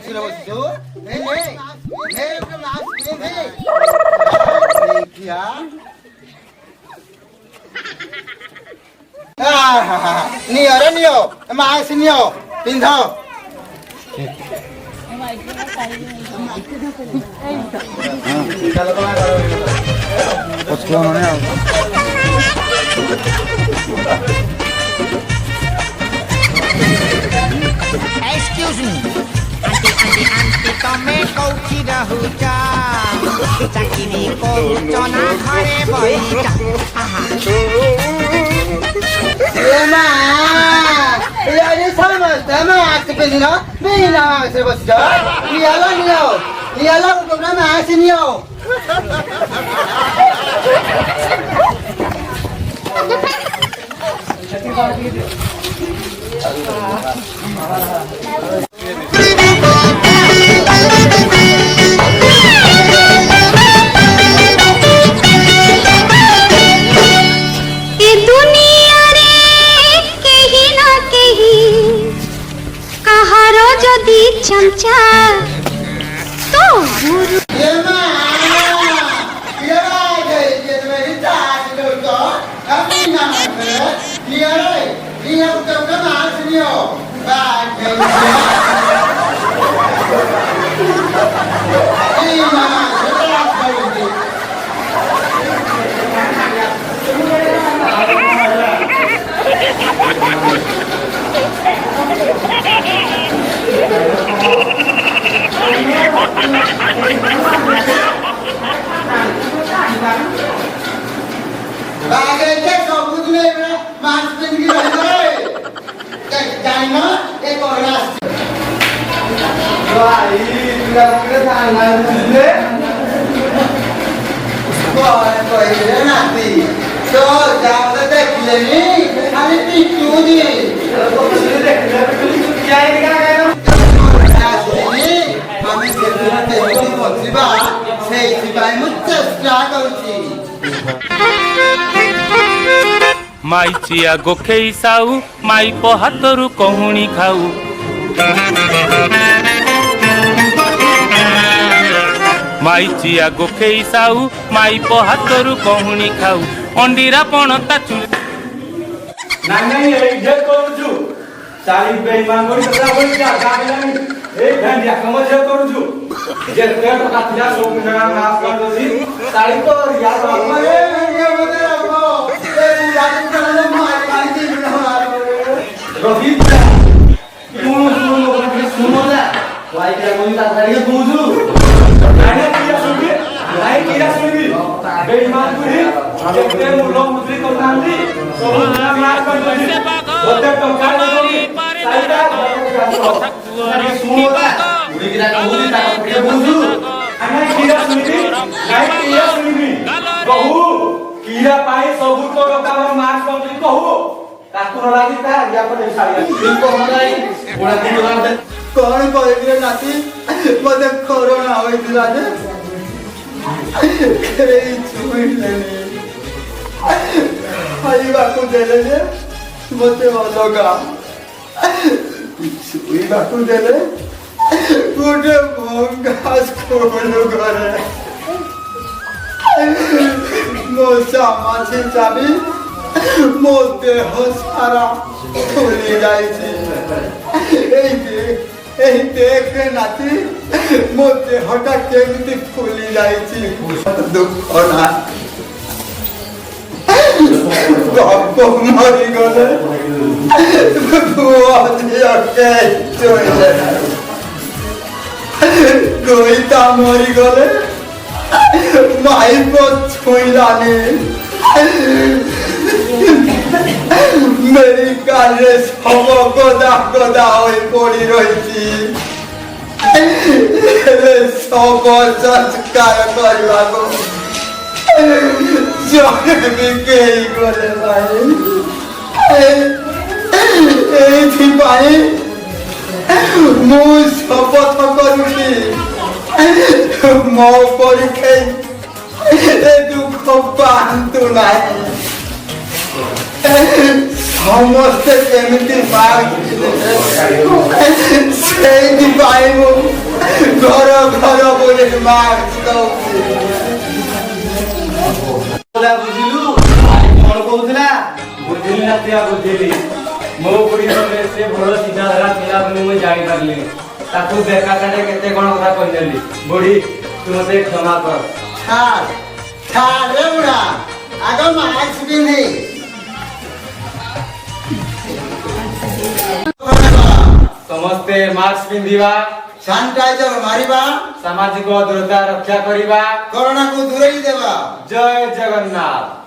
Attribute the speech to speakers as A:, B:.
A: ଆସିଲ ବସିଛୁ ଦେଖିଆ ନିଅରେ ନିଅ ମାସ ନିଅ ପିନ୍ଧ
B: Excuse me, auntie, tome kochi rahucha. Chakiri kohucho na ghare boita.
A: Ema, ini sama sama aktifin no, bina aktif bosja. Nialo untuk nama asinio.
C: चमचा तो गुरु
D: माई चिया गोखेई साऊ माई को हाथरू कहुणी खाऊ माई चिया गोखेई साऊ माई को हाथरू कहुणी खाऊ अंडीरा पणता चुल
E: नानी एक जे करूछु साली बेईमान कोई कथा बोल जा गाबिलानी एक घंटा समझ करूछु जे पेट काटिया सो मुंडा नाश कर दोसी साली तो याद रखो
A: ये बता रखो ये राजू करले मार मार के
E: रोहित सुनो ना भाई क्या कोई ता करिए पूछू नानी किया सुनी भाई किया सुनी बेईमान पूरी जेते मुलो मुद्री को नांदी सब मुंडा नाश कर दोसी बोते तो काट दोसी साईदा सुनो ना मुड़ी गिरा का मुड़ी ता के पूछू अने किया सुनी भाई किया सुनी कहू किया पाए सबु तो काम मार्च कंप्लीट कहू काकुर लागी ता या पर साइया इनको मलाई पूरा दिन रात
A: कौन कहले नाती मते कोरोना होइतिला जे ए छुइले आई बाकू देले जे मते अलगा छुई बाकू देले गुडे भंगास कोलो करे मो सामाछी चाबी मो देह सारा खुली जाइछी এই দেখ নাতি মো দেহটা কেমতি ফুলি যাইছি দুঃখ না গপ মরি গলে বুঝিয়াকে চলে গইতা মরি গলে মাইপ ছুইলানি मेरी काले सब गदा गदा होई पड़ी रही सब संस्कार करवा को जने भी केही गले भाई मु शपथ करुची मो परीक्षा दुख पांतु नहीं समस्ते केमिति এইଥିପାଇଁ ମୁଁ ଘର ଘର ବୋଲେ ମାସ୍କ ଦଉଛି।
E: ବୁଝିଲୁ କଣ କହୁଥିଲା? ବୁଝିଲି ନା ତିଆ ବୁଝିଲି। ମୋ ପରିବାରରେ ସେ ଭଲ ଚିନ୍ତାଧାରା ଥିଲା ବୋଲି ମୁଁ ଜାଣିପାରିଲି। ତାକୁ ବେକାରଟାରେ କେତେ କଣ କଥା କହିଦେଲି। ବୁଢୀ ତୁ ମତେ କ୍ଷମା କର।
A: ଛାଡ ରେ ବୁଢା, ଆଗ ମାସ୍କ ପିନ୍ଧି।
E: ସମସ୍ତେ ମାସ୍କ ପିନ୍ଧିବା,
A: ସାନିଟାଇଜର ମାରିବା,
E: ସାମାଜିକ ଦୂରତା ରକ୍ଷା କରିବା,
A: କରୋନାକୁ ଦୂରେଇ ଦେବା।
E: ଜୟ ଜଗନ୍ନାଥ।